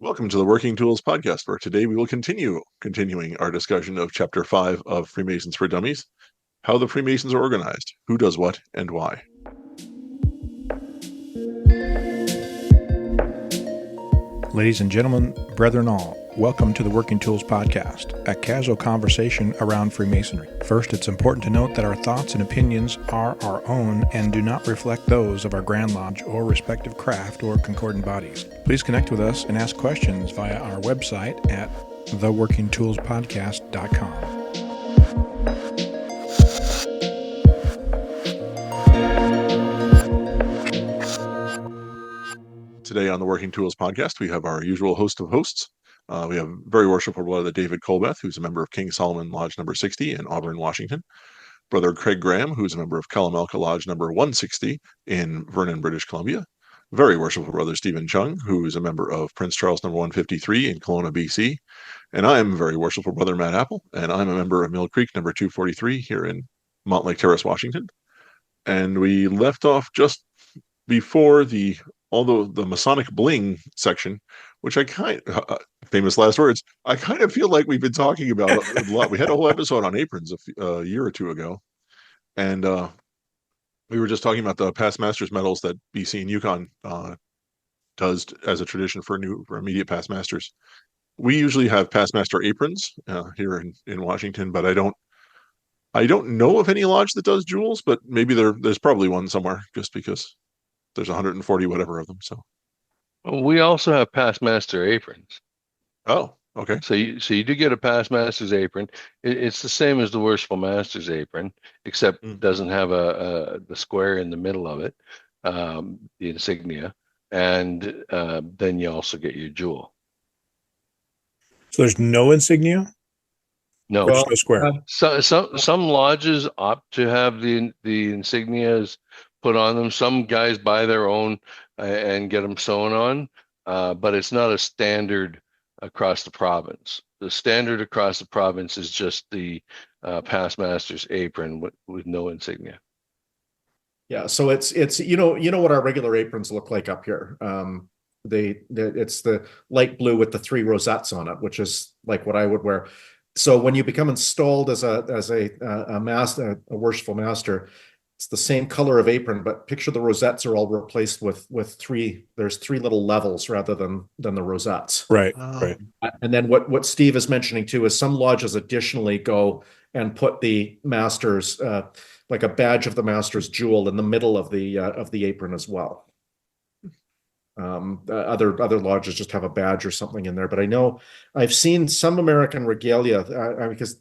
Welcome to the Working Tools podcast, where today we will continuing our discussion of Chapter 5 of Freemasons for Dummies, how the Freemasons are organized, who does what, and why. Ladies and gentlemen, brethren all, welcome to the Working Tools podcast, a casual conversation around Freemasonry. First, it's important to note that our thoughts and opinions are our own and do not reflect those of our Grand Lodge or respective craft or concordant bodies. Please connect with us and ask questions via our website at theworkingtoolspodcast.com. Today on the Working Tools podcast, we have our usual host of hosts. We have very worshipful brother David Colbeth, who's a member of King Solomon Lodge number 60 in Auburn, Washington. Brother Craig Graham, who's a member of Kalamalka Lodge number 160 in Vernon, British Columbia. Very worshipful brother Stephen Chung, who is a member of Prince Charles number 153 in Kelowna, BC. And I am very worshipful brother Matt Appel, and I'm a member of Mill Creek number 243 here in Montlake Terrace, Washington. And we left off just before the Masonic bling section, which I famous last words, I kind of feel like we've been talking about a lot. We had a whole episode on aprons a year or two ago, and we were just talking about the past masters medals that BC and Yukon does as a tradition for immediate past masters. We usually have past master aprons here in Washington, but I don't know of any lodge that does jewels, but maybe there's probably one somewhere, just because there's 140 whatever of them. So we also have past master aprons. Oh, okay. So you do get a past master's apron. It's the same as the worshipful master's apron, except it doesn't have the square in the middle of it, the insignia, and then you also get your jewel. So there's no insignia? No, no square. Some lodges opt to have the insignias put on them. Some guys buy their own and get them sewn on, but it's not a standard across the province. The standard across the province is just the past master's apron with no insignia. Yeah, so it's you know what our regular aprons look like up here. It's the light blue with the 3 rosettes on it, which is like what I would wear. So when you become installed as a worshipful master, it's the same color of apron, but picture the rosettes are all replaced with 3. There's 3 little levels rather than the rosettes. Right, right. And then what Steve is mentioning too is some lodges additionally go and put the master's like a badge of the master's jewel in the middle of the apron as well. Other lodges just have a badge or something in there, but I know I've seen some American regalia because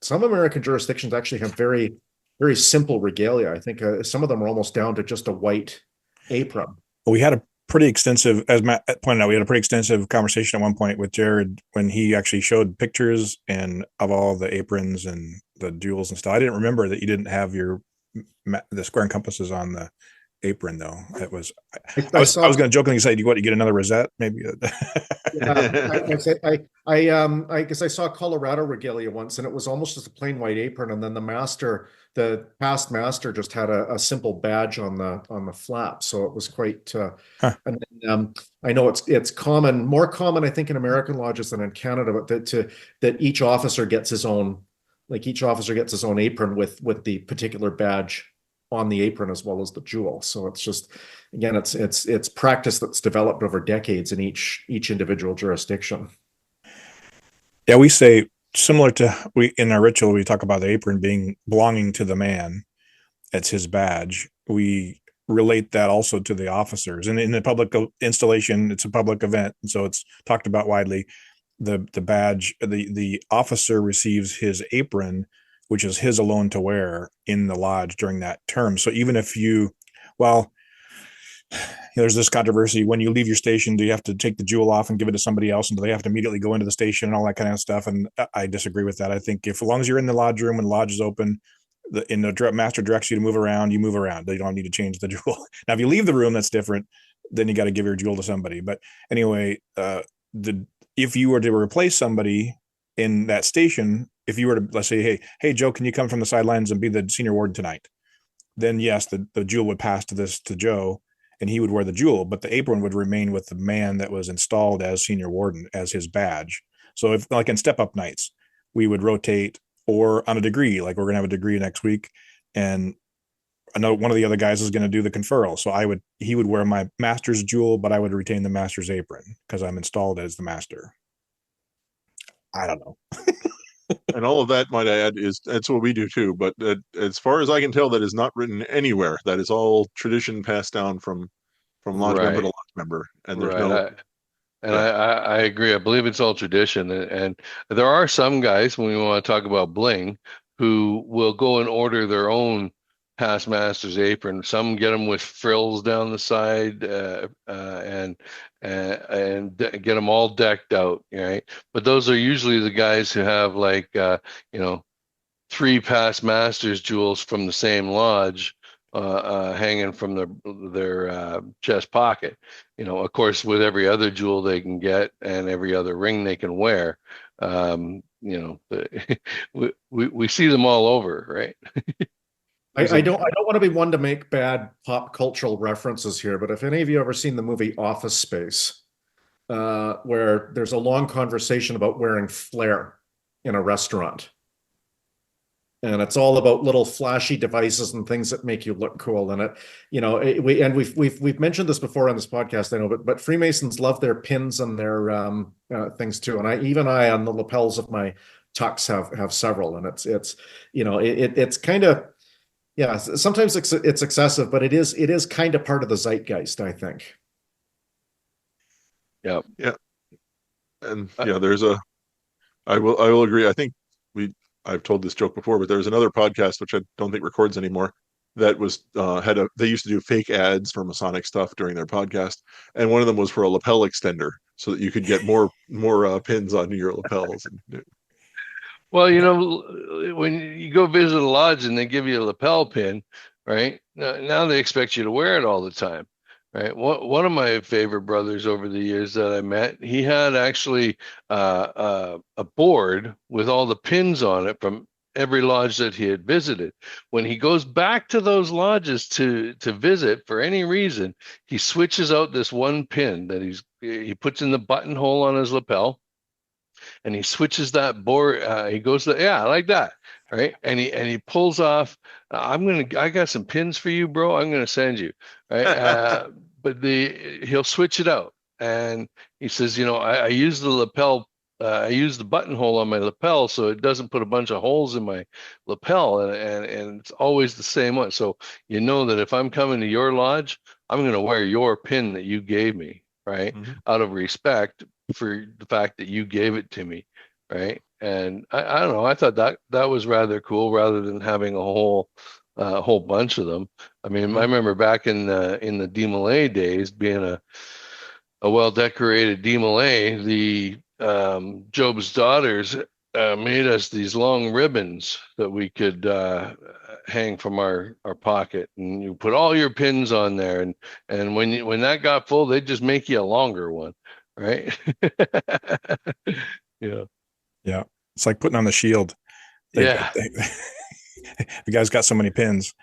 some American jurisdictions actually have very, very simple regalia. I think some of them are almost down to just a white apron. We had a pretty extensive, as Matt pointed out, we had a pretty extensive conversation at one point with Jared when he actually showed pictures of all the aprons and the jewels and stuff. I didn't remember that you didn't have the square and compasses on the apron, though. It was I was going to jokingly say, "Do you get another rosette?" Maybe. I guess I saw Colorado regalia once, and it was almost just a plain white apron, and then the past master just had a simple badge on the flap, so it was quite. And then, I know it's common, more common, I think, in American lodges than in Canada, but that each officer gets his own apron with the particular badge on the apron as well as the jewel. So it's just, again, it's practice that's developed over decades in each individual jurisdiction. Yeah, we say similar to in our ritual, we talk about the apron belonging to the man. It's his badge. We relate that also to the officers, and in the public installation, it's a public event, and so it's talked about widely. The badge, the officer receives his apron, which is his alone to wear in the lodge during that term. So even if there's this controversy, when you leave your station, do you have to take the jewel off and give it to somebody else? And do they have to immediately go into the station and all that kind of stuff? And I disagree with that. I think as long as you're in the lodge room and the lodge is open, the master directs you to move around, you move around. You don't need to change the jewel. Now, if you leave the room, that's different. Then you got to give your jewel to somebody. But anyway, if you were to replace somebody in that station, if you were to, let's say, hey, Joe, can you come from the sidelines and be the senior warden tonight? Then yes, the jewel would pass to Joe. and he would wear the jewel, but the apron would remain with the man that was installed as senior warden as his badge. So if like in step up nights, we would rotate, or on a degree, like we're going to have a degree next week, and I know one of the other guys is going to do the conferral. So he would wear my master's jewel, but I would retain the master's apron because I'm installed as the master. I don't know. And all of that, might I add, that's what we do too. But as far as I can tell, that is not written anywhere. That is all tradition passed down from lodge member to Right. lodge member, and there's Right. no. I agree. I believe it's all tradition. And there are some guys, when we want to talk about bling, who will go and order their own past master's apron. Some get them with frills down the side, get them all decked out, right? But those are usually the guys who have like, 3 past masters jewels from the same lodge, hanging from their chest pocket. Of course, with every other jewel they can get and every other ring they can wear, we see them all over, right? I don't want to be one to make bad pop cultural references here, but if any of you ever seen the movie Office Space, where there's a long conversation about wearing flair in a restaurant. And it's all about little flashy devices and things that make you look cool. And we've mentioned this before on this podcast, I know, but Freemasons love their pins and their things too. And I on the lapels of my tux have several, and it's kind of, yeah, sometimes it's excessive, but it is kind of part of the zeitgeist, I think. Yeah. Yeah. And I will agree. I think I've told this joke before, but there's another podcast which I don't think records anymore that was they used to do fake ads for Masonic stuff during their podcast, and one of them was for a lapel extender so that you could get more pins on your lapels. Well, when you go visit a lodge and they give you a lapel pin, right? Now they expect you to wear it all the time, right? One of my favorite brothers over the years that I met, he had actually a board with all the pins on it from every lodge that he had visited. When he goes back to those lodges to visit for any reason, he switches out this one pin that he puts in the buttonhole on his lapel, and he switches that board. He goes like that, right? And he pulls off. I got some pins for you, bro. I'm gonna send you, right? But he'll switch it out, and he says, I use the lapel. I use the buttonhole on my lapel so it doesn't put a bunch of holes in my lapel, and it's always the same one. So that if I'm coming to your lodge, I'm going to wear your pin that you gave me, right? Mm-hmm. Out of respect for the fact that you gave it to me, right? And I don't know. I thought that was rather cool, rather than having a whole bunch of them. I mean, Mm-hmm. I remember back in the DeMolay days, being a well decorated DeMolay, the Job's daughters made us these long ribbons that we could hang from our pocket, and you put all your pins on there, and when that got full, they'd just make you a longer one, right? Yeah. It's like putting on the shield. Yeah. The guy's got so many pins.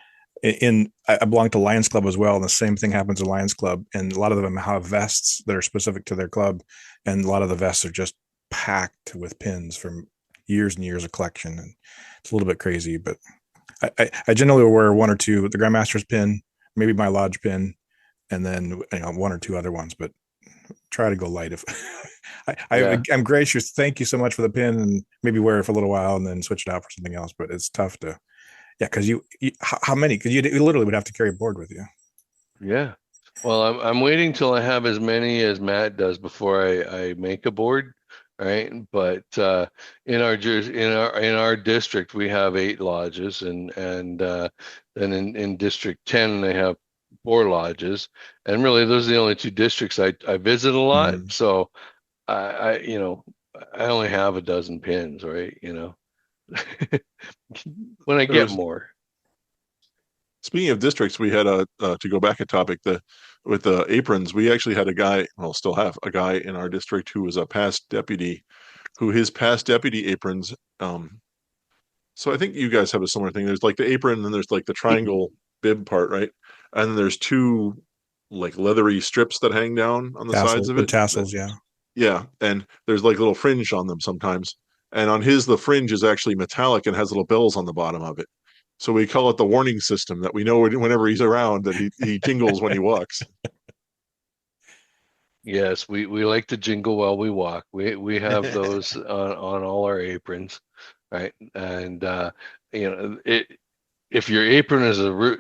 I belong to Lions Club as well, and the same thing happens at Lions Club, and a lot of them have vests that are specific to their club, and a lot of the vests are just packed with pins from years and years of collection, and it's a little bit crazy. But I generally will wear one or two, the Grandmaster's pin, maybe my lodge pin, and then one or two other ones, but try to go light. If I'm gracious, thank you so much for the pin, and maybe wear it for a little while and then switch it out for something else. But it's tough to, because you how many? Because you literally would have to carry a board with you. Yeah. Well, I'm waiting till I have as many as Matt does before I make a board, right? But in our district we have 8 lodges, and then in District 10 they have 4 lodges, and really those are the only 2 districts I visit a lot. Mm. So I only have a dozen pins, right? When I get more. Speaking of districts, we had to go back a topic, with the aprons. We actually had a guy, well, still have a guy in our district who was a past deputy, who his past deputy aprons. So I think you guys have a similar thing. There's like the apron, and then there's like the triangle bib part, right? And then there's 2 like leathery strips that hang down on the sides of The it. tassels, yeah. Yeah, and there's like little fringe on them sometimes. And on his, the fringe is actually metallic and has little bells on the bottom of it. So we call it the warning system, that we know whenever he's around that he jingles when he walks. Yes, we like to jingle while we walk. We have those on all our aprons, right? And if your apron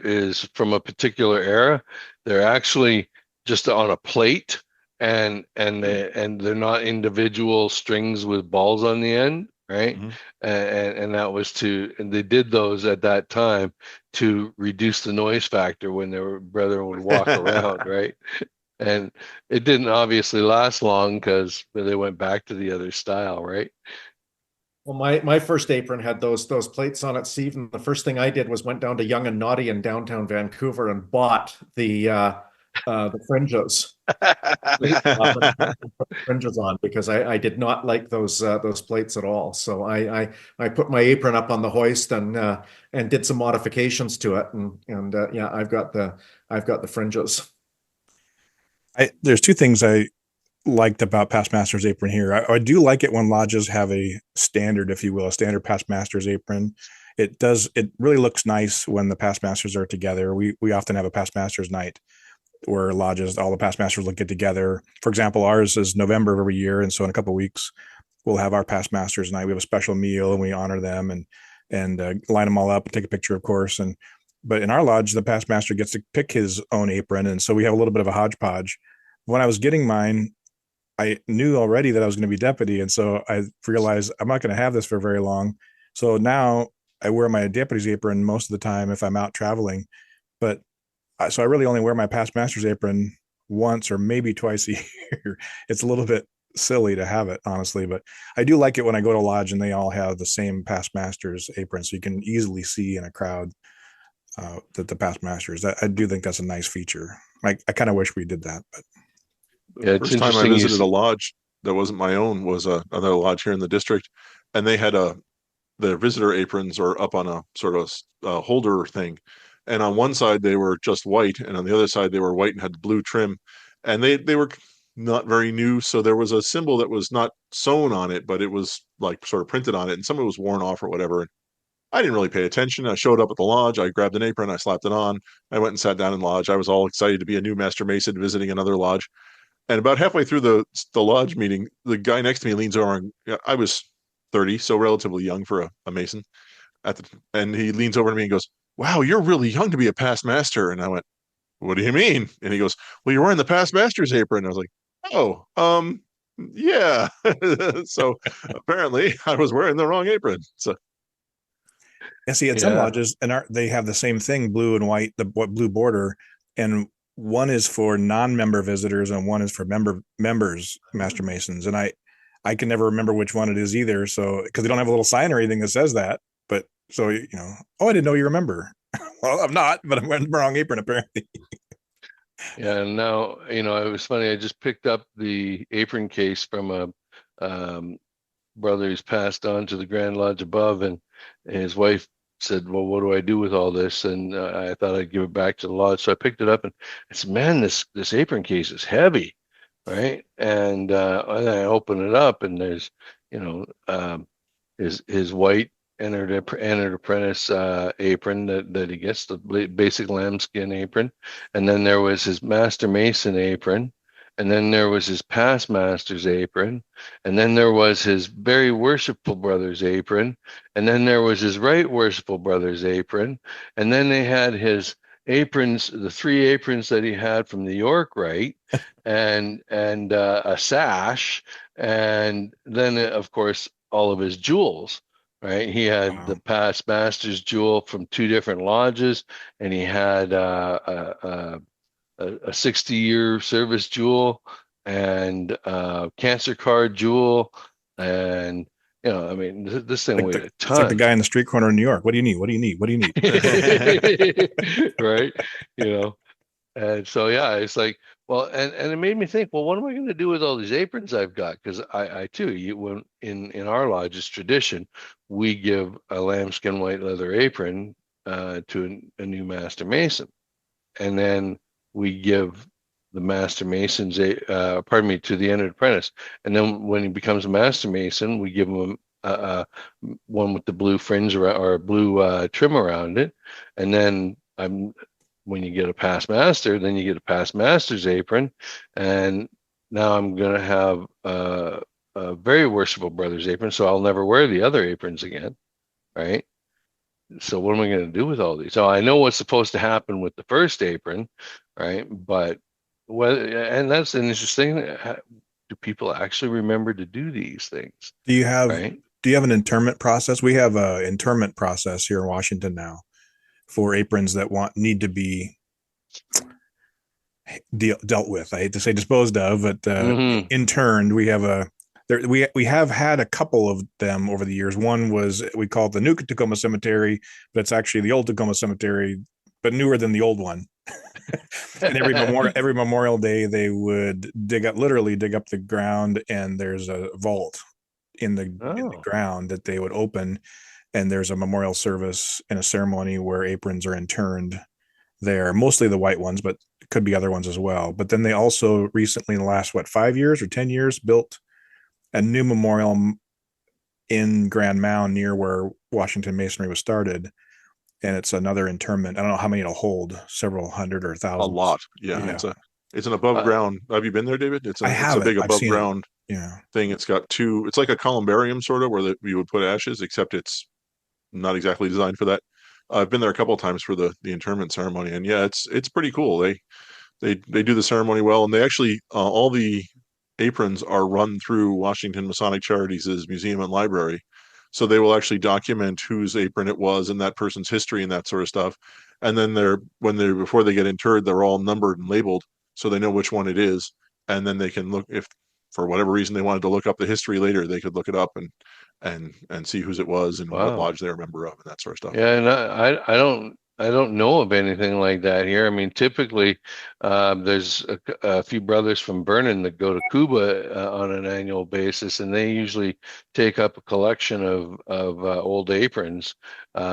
is from a particular era, they're actually just on a plate, and they're not individual strings with balls on the end, right? Mhm. And that was and they did those at that time to reduce the noise factor when their brethren would walk around, right? And it didn't obviously last long because they went back to the other style, right? Well, my first apron had those plates on it, Steve. And the first thing I did was went down to Young and Naughty in downtown Vancouver and bought the fringes. Fringes on, because I did not like those plates at all. So I put my apron up on the hoist and did some modifications to it, and yeah, I've got the fringes. There's two things I liked about past master's apron here. I do like it when lodges have a standard, if you will, a standard past master's apron. It really looks nice when the past masters are together. We often have a past masters night where lodges, all the past masters will get together. For example, ours is November of every year, and so in a couple of weeks we'll have our past masters night. We have a special meal and we honor them and line them all up and take a picture, of course. But in our lodge, the past master gets to pick his own apron, and so we have a little bit of a hodgepodge. When I was getting mine, I knew already that I was going to be deputy, and so I realized I'm not going to have this for very long. So now I wear my deputy's apron most of the time if I'm out traveling, but so I really only wear my past master's apron once or maybe twice a year. It's a little bit silly to have it, honestly, but I do like it when I go to lodge and they all have the same past master's apron, so you can easily see in a crowd that the past masters. I do think that's a nice feature. I kind of wish we did that, but Yeah, The it's first time I interesting. visited a lodge that wasn't my own was another lodge here in the district, and they had the visitor aprons are up on a sort of holder thing, and on one side they were just white, and on the other side they were white and had blue trim, and they were not very new, so there was a symbol that was not sewn on it, but it was like sort of printed on it, and some of it was worn off or whatever. I didn't really pay attention. I showed up at the lodge. I grabbed an apron. I slapped it on. I went and sat down in the lodge. I was all excited to be a new master mason visiting another lodge. And about halfway through the lodge meeting, the guy next to me leans over, and I was 30, so relatively young for a mason and he leans over to me and goes, "Wow, you're really young to be a past master." And I went, "What do you mean?" And he goes, "Well, you're wearing the past master's apron." And I was like, "Oh, yeah." So apparently I was wearing the wrong apron. So yeah, see, at some lodges, and they have the same thing, blue and white, the blue border, and one is for non-member visitors and one is for members master masons, and I can never remember which one it is either, so because they don't have a little sign or anything that says that. But so oh, I didn't know you remember. Well, I'm not, but I'm wearing the wrong apron apparently. Yeah, and now it was funny. I just picked up the apron case from a brother who's passed on to the Grand Lodge above, and his wife said, "Well, what do I do with all this?" And I thought I'd give it back to the lodge, so I picked it up, and I said, "Man, this apron case is heavy." Right, and I open it up, and there's his white entered apprentice apron that he gets, the basic lambskin apron, and then there was his master mason apron, and then there was his past master's apron, and then there was his very worshipful brother's apron, and then there was his right worshipful brother's apron, and then they had his aprons, the three aprons that he had from the York Rite, and a sash, and then of course all of his jewels. Right, he had the past master's jewel from two different lodges, and he had a 60-year service jewel and cancer card jewel, and I mean, this thing weighed a ton. It's like the guy in the street corner in New York. What do you need? What do you need? What do you need? Right, and so yeah, it's like, well, and it made me think, well, what am I going to do with all these aprons I've got? Because I too, when in our lodge's tradition, we give a lambskin white leather apron to a new master mason, and then we give the master mason's to the entered apprentice, and then when he becomes a master mason, we give him one with the blue fringe or blue trim around it, and then when you get a past master, then you get a past master's apron, and now I'm going to have a very worshipful brother's apron, so I'll never wear the other aprons again, right? So what am I going to do with all these? So I know what's supposed to happen with the first apron, right? But and that's an interesting. Do people actually remember to do these things? Do you have right? an interment process? We have a interment process here in Washington now for aprons that need to be dealt with. I hate to say disposed of, but interned. We have we have had a couple of them over the years. One was, we call it the new Tacoma Cemetery, but it's actually the old Tacoma Cemetery, but newer than the old one. And every Memorial Day, they would literally dig up the ground, and there's a vault in the ground that they would open, and there's a memorial service and a ceremony where aprons are interned there, mostly the white ones, but it could be other ones as well. But then they also recently, in the last 5 years or 10 years, built a new memorial in Grand Mound near where Washington Masonry was started, and it's another interment. I don't know how many it'll hold, several hundred or thousands. A lot. Yeah. It's an above ground. Have you been there, David? It's a big above ground thing. It's got it's like a columbarium sort of, where you would put ashes, except it's not exactly designed for that. I've been there a couple of times for the interment ceremony, and yeah, it's pretty cool. They do the ceremony well, and they actually all the aprons are run through Washington Masonic Charities' museum and library, so they will actually document whose apron it was and that person's history and that sort of stuff. And then before they get interred, they're all numbered and labeled, so they know which one it is, and then they can look, if for whatever reason they wanted to look up the history later, they could look it up and see whose it was and what lodge they're a member of and that sort of stuff. Yeah, and I don't know of anything like that here. I mean, typically, there's a few brothers from Vernon that go to Cuba on an annual basis, and they usually take up a collection of old aprons,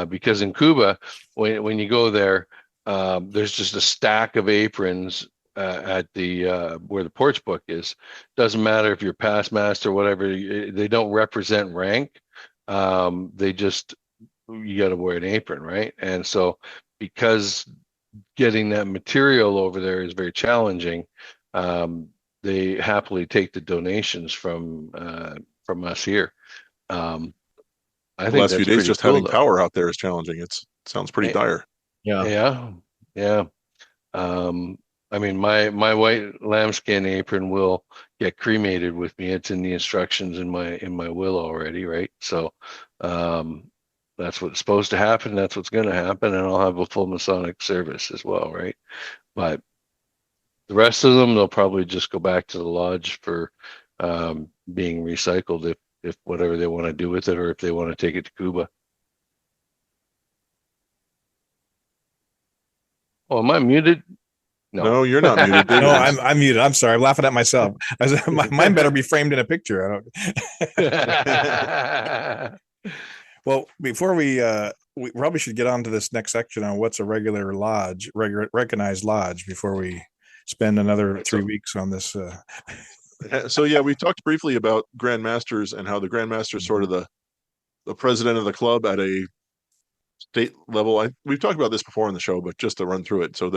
because in Cuba, when you go there, there's just a stack of aprons at the where the porch book is. Doesn't matter if you're past master or whatever; they don't represent rank. They just, you got to wear an apron, right? And so, because getting that material over there is very challenging, they happily take the donations from us here. I think the last few days, just having power out there is challenging. It sounds pretty dire. Yeah. I mean, my white lambskin apron will get cremated with me. It's in the instructions in my will already, right? So that's what's supposed to happen. That's what's going to happen, and I'll have a full Masonic service as well, right? But the rest of them, they'll probably just go back to the lodge for being recycled, if whatever they want to do with it, or if they want to take it to Cuba. Oh, am I muted? No, you're not muted. No, I'm muted. I'm sorry. I'm laughing at myself. Mine better be framed in a picture. Well, before we probably should get on to this next section on what's a regular lodge, recognized lodge, before we spend another 3 weeks on this. So yeah, we talked briefly about Grand Masters and how the Grand Master is sort of the president of the club at a state level. We've talked about this before on the show, but just to run through it. So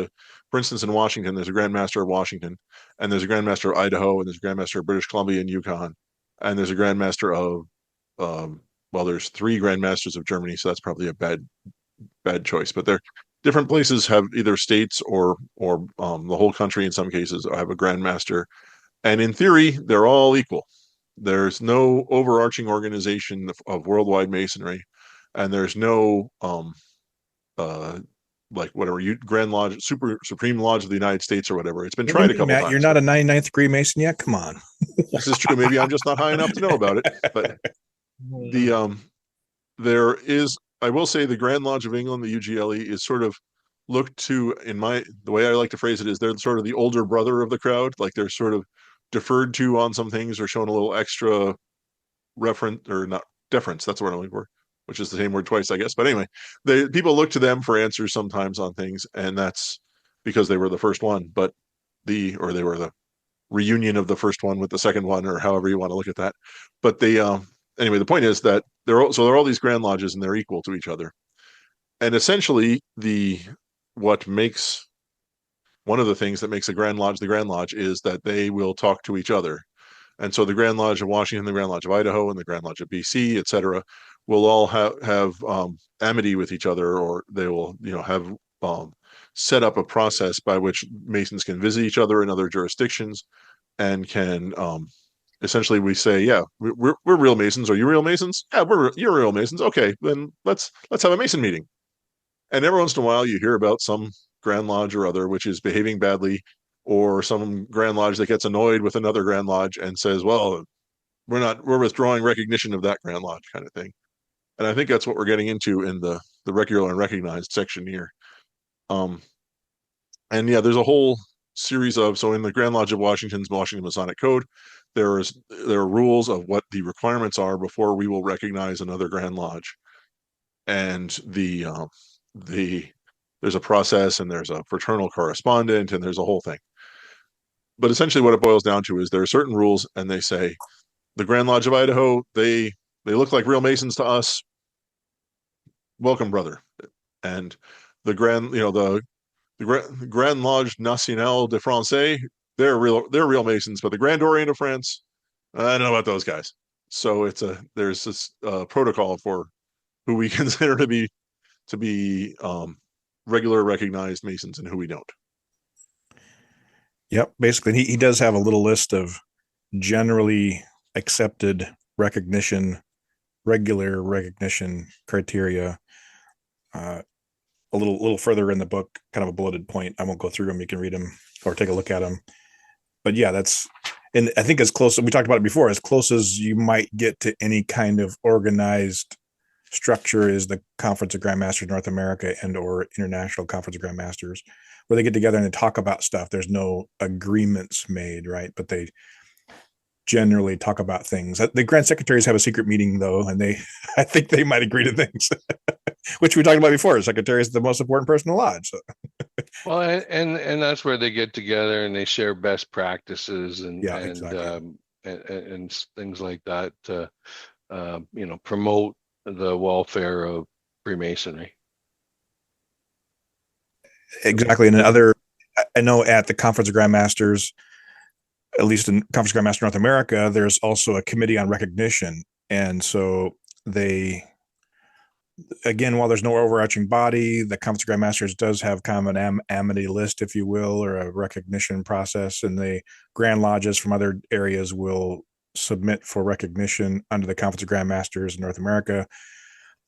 for instance, in Washington, there's a Grand Master of Washington, and there's a Grand Master of Idaho, and there's a Grand Master of British Columbia and Yukon, and there's a Grand Master of there's 3 Grand Masters of Germany, so that's probably a bad choice. But they're different places have either states or the whole country in some cases have a Grand Master, and in theory they're all equal. There's no overarching organization of worldwide Masonry, and there's no like whatever Grand Lodge, Supreme Lodge of the United States or whatever. It's been tried a couple times. You're not a 99th degree Mason yet? Come on. This is true. Maybe I'm just not high enough to know about it. But there is, I will say, the Grand Lodge of England, the UGLE, is sort of looked to, the way I like to phrase it is, they're sort of the older brother of the crowd. Like, they're sort of deferred to on some things, or shown a little extra deference. That's the word I'm looking for, which is the same word twice, I guess. But anyway, people look to them for answers sometimes on things, and that's because they were the first one. But or they were the reunion of the first one with the second one, or however you want to look at that. But anyway, the point is that there are all these Grand Lodges, and they're equal to each other. And essentially, one of the things that makes a Grand Lodge the Grand Lodge is that they will talk to each other. And so the Grand Lodge of Washington, the Grand Lodge of Idaho, and the Grand Lodge of BC, et cetera, will all have amity with each other, or they will, have set up a process by which Masons can visit each other in other jurisdictions, and can essentially, we say, yeah, we're real Masons. Are you real Masons? Yeah, you're real Masons. Okay, then let's have a Mason meeting. And every once in a while, you hear about some Grand Lodge or other which is behaving badly, or some Grand Lodge that gets annoyed with another Grand Lodge and says, well, we're withdrawing recognition of that Grand Lodge, kind of thing. And I think that's what we're getting into in the regular and recognized section here. And yeah, there's a whole series so in the Grand Lodge of Washington's Washington Masonic Code, there are rules of what the requirements are before we will recognize another Grand Lodge. And there's a process, and there's a fraternal correspondent, and there's a whole thing. But essentially what it boils down to is there are certain rules, and they say the Grand Lodge of Idaho, they look like real Masons to us. Welcome, brother. And the Grand Lodge Nationale de Francais, they're real Masons, but the Grand Orient of France, I don't know about those guys. So there's this protocol for who we consider to be regular recognized Masons and who we don't. Yep. Basically, he does have a little list of generally accepted regular recognition criteria. A little further in the book, kind of a bulleted point. I won't go through them. You can read them or take a look at them. But yeah, and I think as close, we talked about it before, as close as you might get to any kind of organized structure is the Conference of Grandmasters North America and or International Conference of Grandmasters, where they get together and they talk about stuff. There's no agreements made, right? But they generally talk about things. The Grand Secretaries have a secret meeting, though, and I think they might agree to things, which we talked about before. The Secretary is the most important person in the lodge. So. Well, and that's where they get together and they share best practices and exactly. and things like that to promote the welfare of Freemasonry. Exactly. And I know at the Conference of Grandmasters, at least in Conference of Grandmasters North America, there's also a committee on recognition. And so again, while there's no overarching body, the Conference of Grandmasters does have kind of an amity list, if you will, or a recognition process. And the Grand Lodges from other areas will submit for recognition under the Conference of Grandmasters in North America.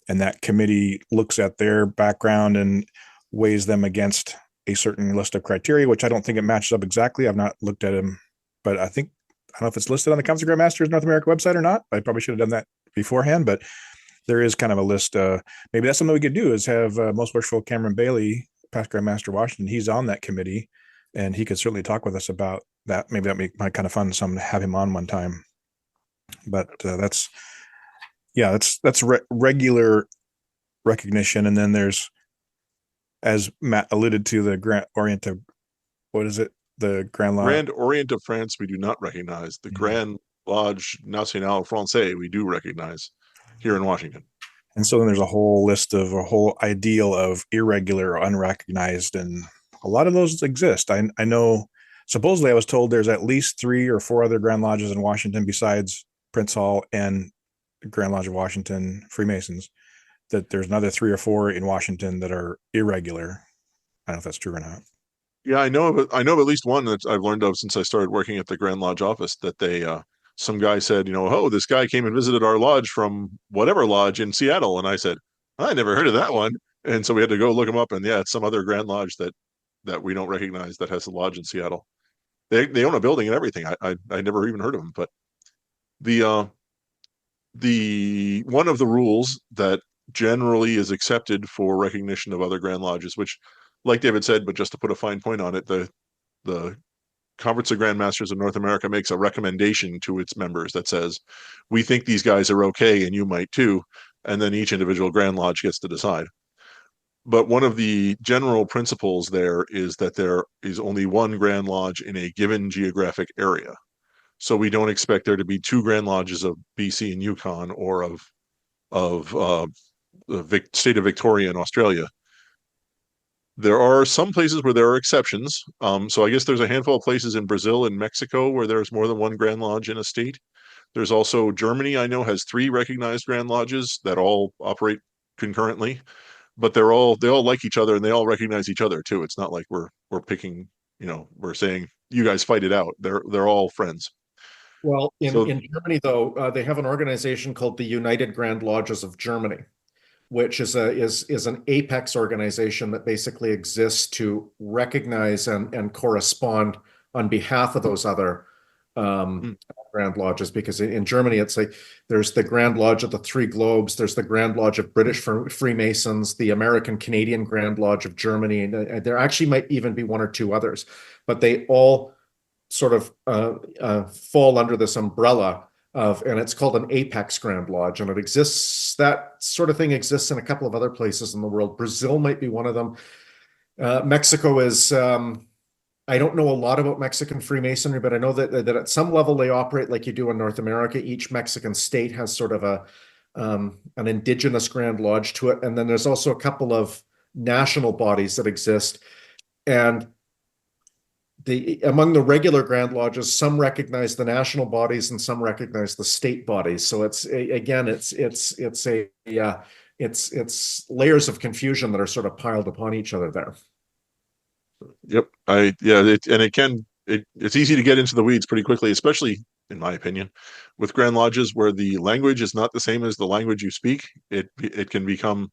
And that committee looks at their background and weighs them against a certain list of criteria, which I don't think it matches up exactly. I've not looked at them, but I don't know if it's listed on the Conference of Grandmasters North America website or not. I probably should have done that beforehand, but there is kind of a list. Maybe that's something we could do, is have Most Worshipful Cameron Bailey, past Grandmaster Washington. He's on that committee, and he could certainly talk with us about that. Maybe that might be kind of fun to have him on one time. But that's regular recognition. And then there's, as Matt alluded to, the Grand Orient of, what is it? The Grand Lodge. Grand Orient of France, we do not recognize. The Grand Lodge Nationale Francais, we do recognize here in Washington. And so then there's a whole ideal of irregular or unrecognized, and a lot of those exist. I know, supposedly I was told there's at least 3 or 4 other Grand Lodges in Washington besides Prince Hall and Grand Lodge of Washington Freemasons, that there's another 3 or 4 in Washington that are irregular. I don't know if that's true or not. Yeah, I know of at least one that I've learned of since I started working at the Grand Lodge office, that they some guy said, this guy came and visited our lodge from whatever lodge in Seattle. And I said, I never heard of that one. And so we had to go look him up, and yeah, it's some other Grand Lodge that we don't recognize that has a lodge in Seattle. They own a building and everything. I never even heard of them. But the one of the rules that generally is accepted for recognition of other Grand Lodges, which, like David said, but just to put a fine point on it, the Conference of Grandmasters of North America makes a recommendation to its members that says, we think these guys are okay and you might too. And then each individual Grand Lodge gets to decide. but one of the general principles there is that there is only one Grand Lodge in a given geographic area. So we don't expect there to be two Grand Lodges of BC and Yukon, or of the state of Victoria in Australia. There are some places where there are exceptions. So I guess there's a handful of places in Brazil and Mexico where there's more than one Grand Lodge in a state. There's also Germany, I know, has 3 recognized Grand Lodges that all operate concurrently, but they all like each other and they all recognize each other too. It's not like we're picking, we're saying you guys fight it out. They're all friends. Well, So in Germany, though, they have an organization called the United Grand Lodges of Germany, which is an apex organization that basically exists to recognize and correspond on behalf of those other mm, Grand Lodges. Because in Germany, it's like there's the Grand Lodge of the Three Globes, there's the Grand Lodge of British Freemasons, the American Canadian Grand Lodge of Germany, and there actually might even be 1 or 2 others, but they all sort of fall under this umbrella of, and it's called an apex Grand Lodge, and it exists, that sort of thing exists in a couple of other places in the world. Brazil might be one of them. Mexico is, I don't know a lot about Mexican Freemasonry, but I know that at some level they operate like you do in North America. Each Mexican state has sort of an indigenous Grand Lodge to it, and then there's also a couple of national bodies that exist. And among the regular Grand Lodges, some recognize the national bodies and some recognize the state bodies. So it's layers of confusion that are sort of piled upon each other there. Yep. It's easy to get into the weeds pretty quickly, especially in my opinion, with Grand Lodges where the language is not the same as the language you speak. It can become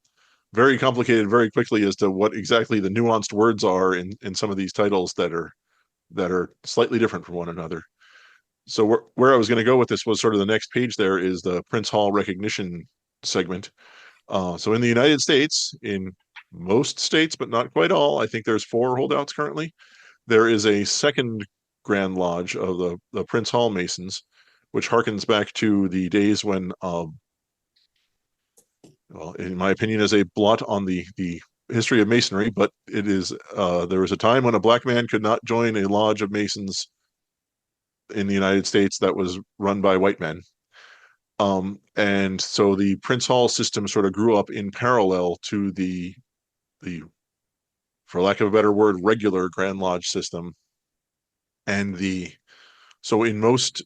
very complicated very quickly as to what exactly the nuanced words are in some of these titles that are slightly different from one another. So where I was going to go with this was sort of the next page. There is the Prince Hall recognition segment. So in the United States, in most states, but not quite all, I think there's 4 holdouts currently. There is a second Grand Lodge of the Prince Hall Masons, which harkens back to the days when, well, in my opinion, is a blot on the history of Masonry, but it is, there was a time when a black man could not join a lodge of Masons in the United States that was run by white men. And so the Prince Hall system sort of grew up in parallel to the, for lack of a better word, regular Grand Lodge system. And so in most,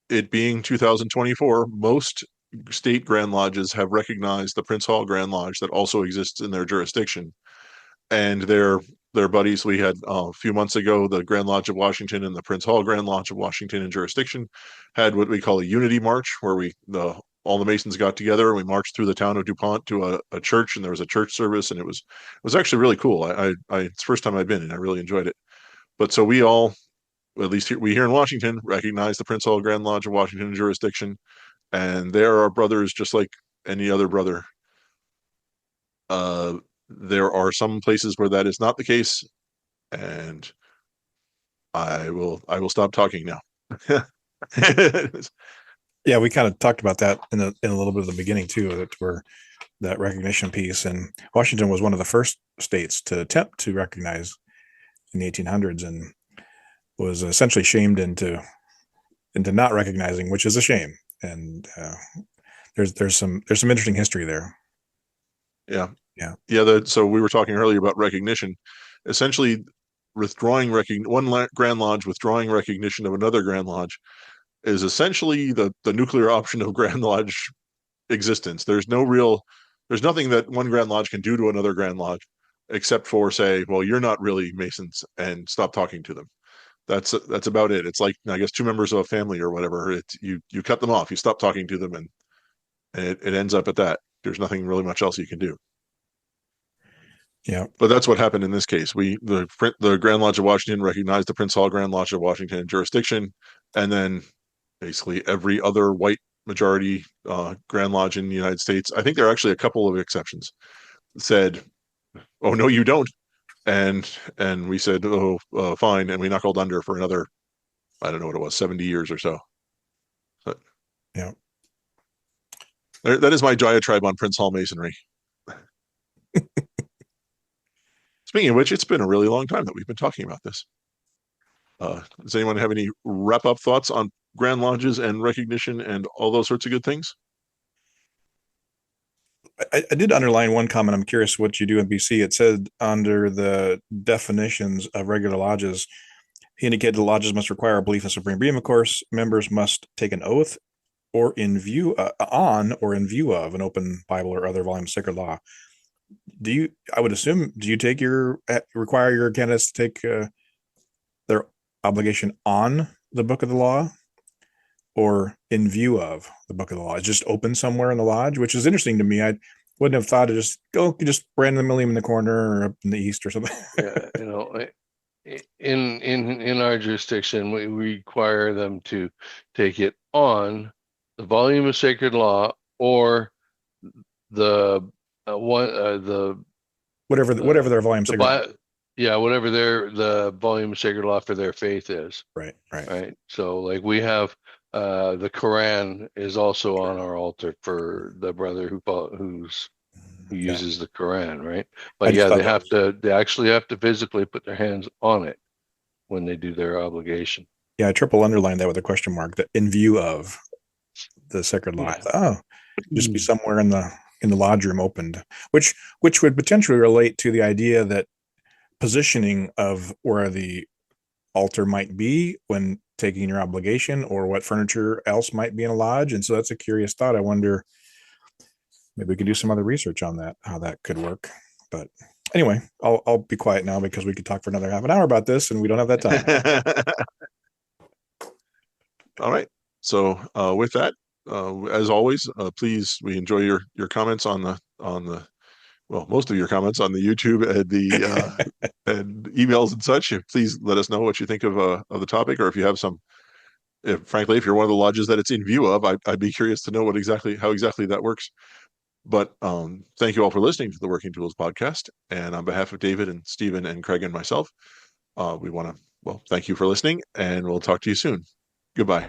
it being 2024, most state Grand Lodges have recognized the Prince Hall Grand Lodge that also exists in their jurisdiction. And their buddies, we had a few months ago, the Grand Lodge of Washington and the Prince Hall Grand Lodge of Washington in jurisdiction had what we call a unity march, where all the Masons got together and we marched through the town of DuPont to a church, and there was a church service, and it was actually really cool. It's the first time I've been, and I really enjoyed it. But so we all, at least we here in Washington, recognize the Prince Hall Grand Lodge of Washington jurisdiction, and they're our brothers just like any other brother. There are some places where that is not the case, and I will stop talking now. Yeah, we kind of talked about that in a little bit of the beginning too, that recognition piece. And Washington was one of the first states to attempt to recognize in the 1800s, and was essentially shamed into not recognizing, which is a shame. And there's some interesting history there. Yeah. Yeah. So we were talking earlier about recognition. Essentially, withdrawing one Grand Lodge withdrawing recognition of another Grand Lodge is essentially the nuclear option of Grand Lodge existence. There's nothing that one Grand Lodge can do to another Grand Lodge except for say, well, you're not really Masons, and stop talking to them. That's about it. It's like, I guess, 2 members of a family or whatever. It's you cut them off, you stop talking to them, and it ends up at that. There's nothing really much else you can do. Yeah. But that's what happened in this case. The Grand Lodge of Washington recognized the Prince Hall Grand Lodge of Washington jurisdiction, and then basically every other white majority Grand Lodge in the United States, I think there are actually a couple of exceptions, said, "Oh no, you don't," and we said, "Oh, fine," and we knuckled under for another, I don't know what it was, 70 years or so. But, yeah, that is my diatribe on Prince Hall Masonry. Speaking of which, it's been a really long time that we've been talking about this. Does anyone have any wrap-up thoughts on Grand Lodges and recognition and all those sorts of good things? I did underline one comment. I'm curious what you do in BC. It said under the definitions of regular lodges, he indicated the lodges must require a belief in supreme being. Of course, members must take an oath or in view on or in view of an open Bible or other volume of sacred law. I would assume, do you require your candidates to take their obligation on the book of the law or in view of the book of the law? It's just open somewhere in the lodge, which is interesting to me. I wouldn't have thought to just randomly in the corner or up in the east or something. Yeah, in our jurisdiction, we require them to take it on the volume of sacred law or the whatever their volume sacred. Whatever the volume of sacred law for their faith is. Right. So like we have the Quran is also on our altar for the brother who uses the Quran, right? But they actually have to physically put their hands on it when they do their obligation. Yeah, I triple underlined that with a question mark, that in view of the sacred law. Just be somewhere in the lodge room opened, which would potentially relate to the idea that positioning of where the altar might be when taking your obligation or what furniture else might be in a lodge. And so that's a curious thought. I wonder, maybe we could do some other research on that, how that could work. But anyway, I'll be quiet now because we could talk for another half an hour about this and we don't have that time. All right. So with that, as always, please, we enjoy your comments on the most of your comments on the YouTube and the and emails and such. Please let us know what you think of the topic, or if you have frankly, if you're one of the lodges that it's in view of, I'd be curious to know how exactly that works. But thank you all for listening to the Working Tools podcast. And on behalf of David and Stephen and Craig and myself, we want to thank you for listening, and we'll talk to you soon. Goodbye.